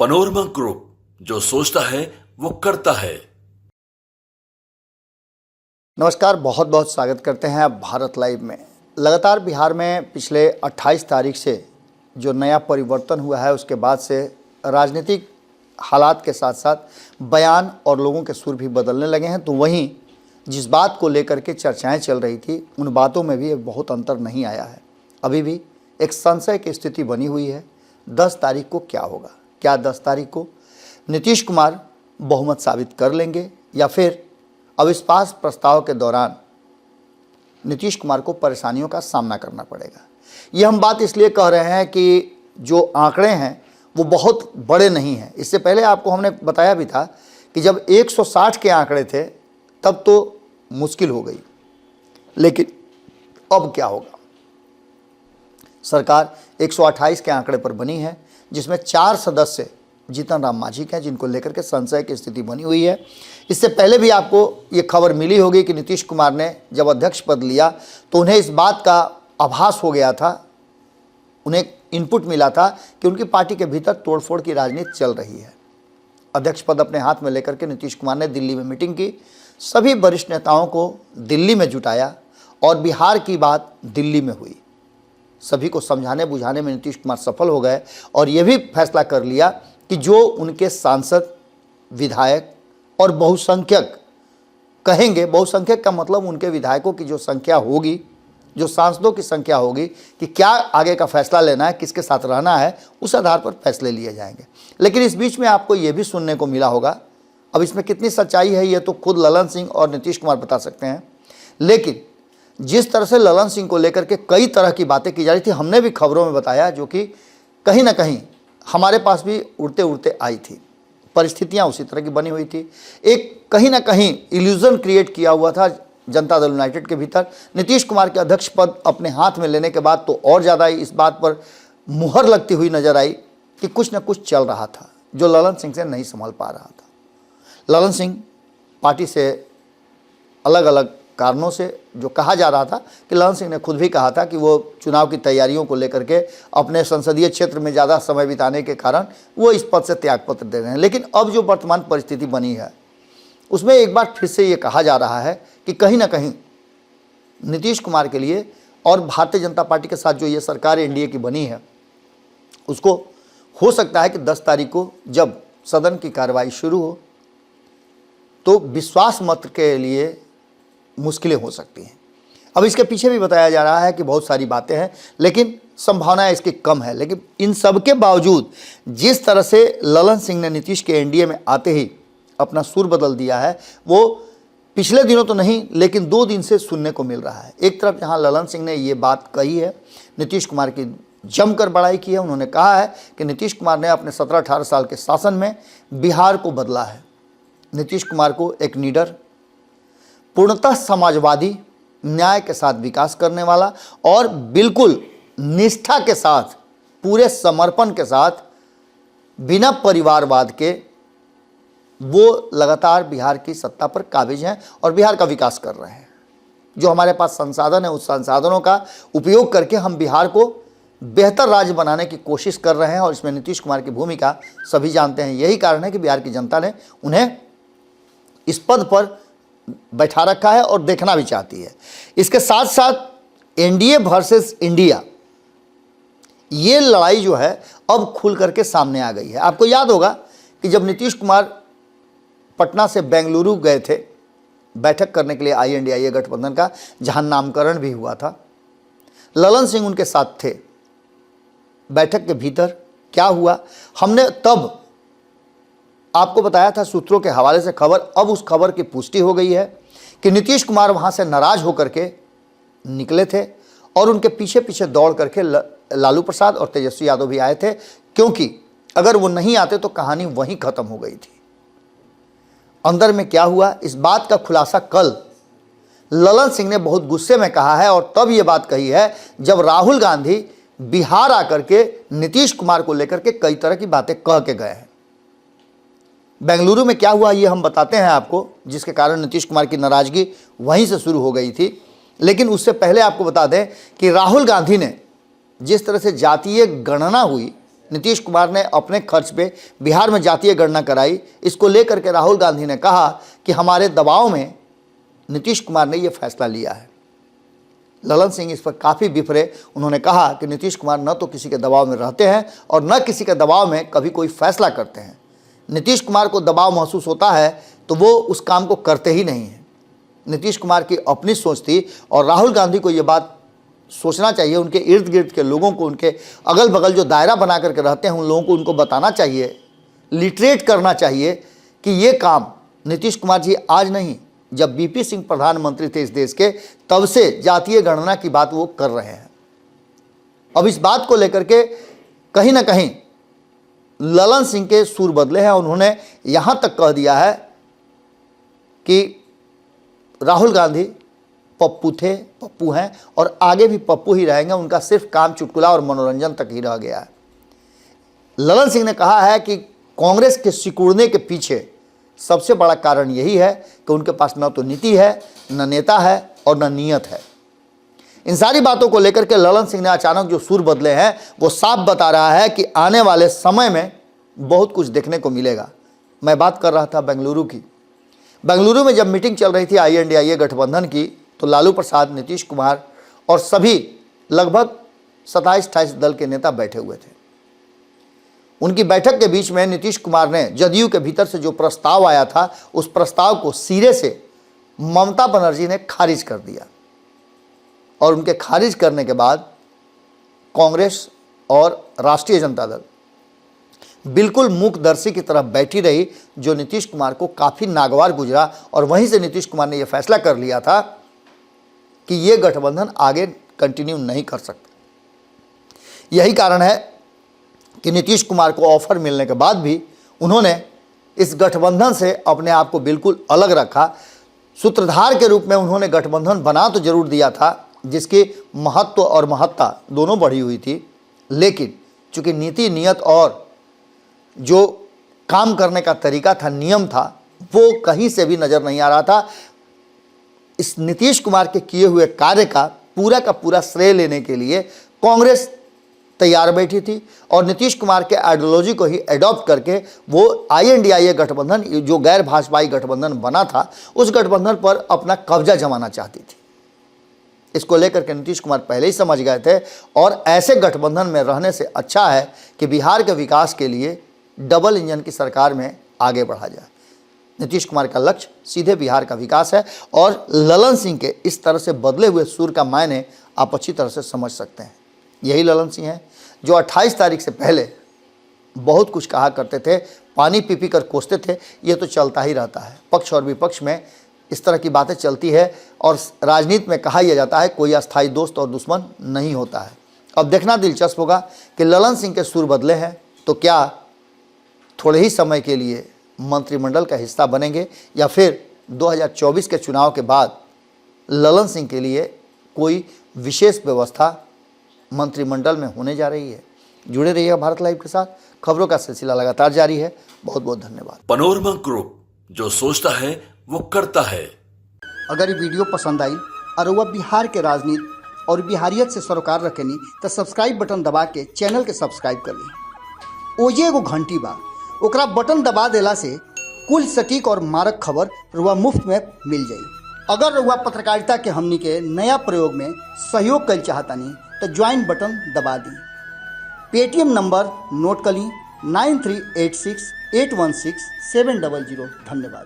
Panorama group, जो सोचता है वो करता है। नमस्कार, बहुत बहुत स्वागत करते हैं आप भारत लाइव में। लगातार बिहार में पिछले 28 तारीख से जो नया परिवर्तन हुआ है उसके बाद से राजनीतिक हालात के साथ साथ बयान और लोगों के सुर भी बदलने लगे हैं। तो वहीं जिस बात को लेकर के चर्चाएं चल रही थी उन बातों में भी बहुत अंतर नहीं आया है। अभी भी एक संशय की स्थिति बनी हुई है। 10 तारीख को क्या होगा? क्या 10 तारीख को नीतीश कुमार बहुमत साबित कर लेंगे या फिर अविश्वास प्रस्ताव के दौरान नीतीश कुमार को परेशानियों का सामना करना पड़ेगा? ये हम बात इसलिए कह रहे हैं कि जो आंकड़े हैं वो बहुत बड़े नहीं हैं। इससे पहले आपको हमने बताया भी था कि जब 160 के आंकड़े थे तब तो मुश्किल हो गई, लेकिन अब क्या होगा? सरकार 128 के आंकड़े पर बनी है, जिसमें 4 सदस्य जीतन राम मांझी के हैं, जिनको लेकर के संशय की स्थिति बनी हुई है। इससे पहले भी आपको ये खबर मिली होगी कि नीतीश कुमार ने जब अध्यक्ष पद लिया तो उन्हें इस बात का आभास हो गया था, उन्हें इनपुट मिला था कि उनकी पार्टी के भीतर तोड़फोड़ की राजनीति चल रही है। अध्यक्ष पद अपने हाथ में लेकर के नीतीश कुमार ने दिल्ली में मीटिंग की, सभी वरिष्ठ नेताओं को दिल्ली में जुटाया और बिहार की बात दिल्ली में हुई। सभी को समझाने बुझाने में नीतीश कुमार सफल हो गए और ये भी फैसला कर लिया कि जो उनके सांसद, विधायक और बहुसंख्यक कहेंगे, बहुसंख्यक का मतलब उनके विधायकों की जो संख्या होगी, जो सांसदों की संख्या होगी, कि क्या आगे का फैसला लेना है, किसके साथ रहना है, उस आधार पर फैसले लिए जाएंगे। लेकिन इस बीच में आपको ये भी सुनने को मिला होगा, अब इसमें कितनी सच्चाई है ये तो खुद ललन सिंह और नीतीश कुमार बता सकते हैं, लेकिन जिस तरह से ललन सिंह को लेकर के कई तरह की बातें की जा रही थी, हमने भी खबरों में बताया, जो कि कहीं ना कहीं हमारे पास भी उड़ते उड़ते आई थी। परिस्थितियां उसी तरह की बनी हुई थी। एक कहीं ना कहीं इल्यूजन क्रिएट किया हुआ था जनता दल यूनाइटेड के भीतर। नीतीश कुमार के अध्यक्ष पद अपने हाथ में लेने के बाद तो और ज़्यादा इस बात पर मुहर लगती हुई नजर आई कि कुछ न कुछ चल रहा था जो ललन सिंह से नहीं संभल पा रहा था। ललन सिंह पार्टी से अलग अलग कारणों से, जो कहा जा रहा था कि ललन सिंह ने खुद भी कहा था कि वो चुनाव की तैयारियों को लेकर के अपने संसदीय क्षेत्र में ज़्यादा समय बिताने के कारण वो इस पद से त्यागपत्र दे रहे हैं। लेकिन अब जो वर्तमान परिस्थिति बनी है उसमें एक बार फिर से ये कहा जा रहा है कि कहीं ना कहीं नीतीश कुमार के लिए और भारतीय जनता पार्टी के साथ जो ये सरकार एनडीए की बनी है उसको हो सकता है कि 10 तारीख को जब सदन की कार्रवाई शुरू हो तो विश्वास मत के लिए मुश्किलें हो सकती हैं। अब इसके पीछे भी बताया जा रहा है कि बहुत सारी बातें हैं, लेकिन संभावनाएं इसकी कम है। लेकिन इन सब के बावजूद जिस तरह से ललन सिंह ने नीतीश के एनडीए में आते ही अपना सुर बदल दिया है, वो पिछले दिनों तो नहीं लेकिन 2 दिन से सुनने को मिल रहा है। एक तरफ जहां ललन सिंह ने ये बात कही है, नीतीश कुमार की जमकर बड़ाई की है। उन्होंने कहा है कि नीतीश कुमार ने अपने 17-18 साल के शासन में बिहार को बदला है। नीतीश कुमार को एक लीडर, पूर्णतः समाजवादी, न्याय के साथ विकास करने वाला और बिल्कुल निष्ठा के साथ, पूरे समर्पण के साथ, बिना परिवारवाद के वो लगातार बिहार की सत्ता पर काबिज हैं और बिहार का विकास कर रहे हैं। जो हमारे पास संसाधन है उस संसाधनों का उपयोग करके हम बिहार को बेहतर राज्य बनाने की कोशिश कर रहे हैं और इसमें नीतीश कुमार की भूमिका सभी जानते हैं। यही कारण है कि बिहार की जनता ने उन्हें इस पद पर बैठा रखा है और देखना भी चाहती है। इसके साथ साथ एनडीए वर्सेस इंडिया, ये लड़ाई जो है अब खुल करके सामने आ गई है। आपको याद होगा कि जब नीतीश कुमार पटना से बेंगलुरु गए थे बैठक करने के लिए INDIA गठबंधन का, जहां नामकरण भी हुआ था, ललन सिंह उनके साथ थे। बैठक के भीतर क्या हुआ हमने तब आपको बताया था सूत्रों के हवाले से खबर। अब उस खबर की पुष्टि हो गई है कि नीतीश कुमार वहां से नाराज होकर के निकले थे और उनके पीछे पीछे दौड़ करके लालू प्रसाद और तेजस्वी यादव भी आए थे, क्योंकि अगर वो नहीं आते तो कहानी वहीं खत्म हो गई थी। अंदर में क्या हुआ इस बात का खुलासा कल ललन सिंह ने बहुत गुस्से में कहा है और तब ये बात कही है जब राहुल गांधी बिहार आकर के नीतीश कुमार को लेकर के कई तरह की बातें कह के गए हैं। बेंगलुरु में क्या हुआ ये हम बताते हैं आपको, जिसके कारण नीतीश कुमार की नाराजगी वहीं से शुरू हो गई थी। लेकिन उससे पहले आपको बता दें कि राहुल गांधी ने जिस तरह से जातीय गणना हुई नीतीश कुमार ने अपने खर्च पे बिहार में जातीय गणना कराई। इसको लेकर के राहुल गांधी ने कहा कि हमारे दबाव में नीतीश कुमार ने ये फैसला लिया है। ललन सिंह इस पर काफ़ी बिफरे। उन्होंने कहा कि नीतीश कुमार न तो किसी के दबाव में रहते हैं और न किसी के दबाव में कभी कोई फैसला करते हैं। नीतीश कुमार को दबाव महसूस होता है तो वो उस काम को करते ही नहीं हैं। नीतीश कुमार की अपनी सोच थी और राहुल गांधी को ये बात सोचना चाहिए। उनके इर्द गिर्द के लोगों को, उनके अगल बगल जो दायरा बना करके रहते हैं, उन लोगों को उनको बताना चाहिए, लिटरेट करना चाहिए कि ये काम नीतीश कुमार जी आज नहीं, जब बीपी सिंह प्रधानमंत्री थे इस देश के, तब से जातीय गणना की बात वो कर रहे हैं। अब इस बात को लेकर के कहीं ना कहीं ललन सिंह के सुर बदले हैं। उन्होंने यहाँ तक कह दिया है कि राहुल गांधी पप्पू थे, पप्पू हैं और आगे भी पप्पू ही रहेंगे। उनका सिर्फ काम चुटकुला और मनोरंजन तक ही रह गया है। ललन सिंह ने कहा है कि कांग्रेस के सिकुड़ने के पीछे सबसे बड़ा कारण यही है कि उनके पास न तो नीति है, न नेता है और न नीयत है। इन सारी बातों को लेकर के ललन सिंह ने अचानक जो सुर बदले हैं वो साफ बता रहा है कि आने वाले समय में बहुत कुछ देखने को मिलेगा। मैं बात कर रहा था बेंगलुरु की। बेंगलुरु में जब मीटिंग चल रही थी INDIA गठबंधन की, तो लालू प्रसाद, नीतीश कुमार और सभी लगभग 27-28 दल के नेता बैठे हुए थे। उनकी बैठक के बीच में नीतीश कुमार ने जदयू के भीतर से जो प्रस्ताव आया था, उस प्रस्ताव को सिरे से ममता बनर्जी ने खारिज कर दिया और उनके खारिज करने के बाद कांग्रेस और राष्ट्रीय जनता दल बिल्कुल मूकदर्शी की तरफ बैठी रही, जो नीतीश कुमार को काफ़ी नागवार गुजरा। और वहीं से नीतीश कुमार ने यह फैसला कर लिया था कि ये गठबंधन आगे कंटिन्यू नहीं कर सकता। यही कारण है कि नीतीश कुमार को ऑफर मिलने के बाद भी उन्होंने इस गठबंधन से अपने आप को बिल्कुल अलग रखा। सूत्रधार के रूप में उन्होंने गठबंधन बना तो जरूर दिया था, जिसकी महत्व और महत्ता दोनों बढ़ी हुई थी, लेकिन चूंकि नीति, नियत और जो काम करने का तरीका था, नियम था, वो कहीं से भी नज़र नहीं आ रहा था। इस नीतीश कुमार के किए हुए कार्य का पूरा श्रेय लेने के लिए कांग्रेस तैयार बैठी थी और नीतीश कुमार के आइडियोलॉजी को ही एडॉप्ट करके वो INDIA गठबंधन, जो गैर भाजपाई गठबंधन बना था, उस गठबंधन पर अपना कब्जा जमाना चाहती थी। इसको लेकर के नीतीश कुमार पहले ही समझ गए थे और ऐसे गठबंधन में रहने से अच्छा है कि बिहार के विकास के लिए डबल इंजन की सरकार में आगे बढ़ा जाए। नीतीश कुमार का लक्ष्य सीधे बिहार का विकास है और ललन सिंह के इस तरह से बदले हुए सुर का मायने आप अच्छी तरह से समझ सकते हैं। यही ललन सिंह हैं जो 28 तारीख से पहले बहुत कुछ कहा करते थे, पानी पी पी कर कोसते थे। ये तो चलता ही रहता है, पक्ष और विपक्ष में इस तरह की बातें चलती है और राजनीति में कहा यह जाता है कोई अस्थायी दोस्त और दुश्मन नहीं होता है। अब देखना दिलचस्प होगा कि ललन सिंह के सुर बदले हैं तो क्या थोड़े ही समय के लिए मंत्रिमंडल का हिस्सा बनेंगे या फिर 2024 के चुनाव के बाद ललन सिंह के लिए कोई विशेष व्यवस्था मंत्रिमंडल में होने जा रही है। जुड़े रहिएगा भारत लाइव के साथ, खबरों का सिलसिला लगातार जारी है। बहुत बहुत धन्यवाद। पनोरमा ग्रुप, जो सोचता है वो करता है। अगर ये वीडियो पसंद आई और वह बिहार के राजनीति और बिहारियत से सरोकार रखेनी तो सब्सक्राइब बटन दबा के चैनल के सब्सक्राइब कर ली। ओजे एगो घंटी बा, ओकरा बटन दबा देला से कुल सटीक और मारक खबर रुआ मुफ्त में मिल जाई। अगर रुआ पत्रकारिता के हमनी के नया प्रयोग में सहयोग कर चाहतानी तो ज्वाइन बटन दबा दी। पेटीएम नंबर नोट कर ली 9386816700। धन्यवाद।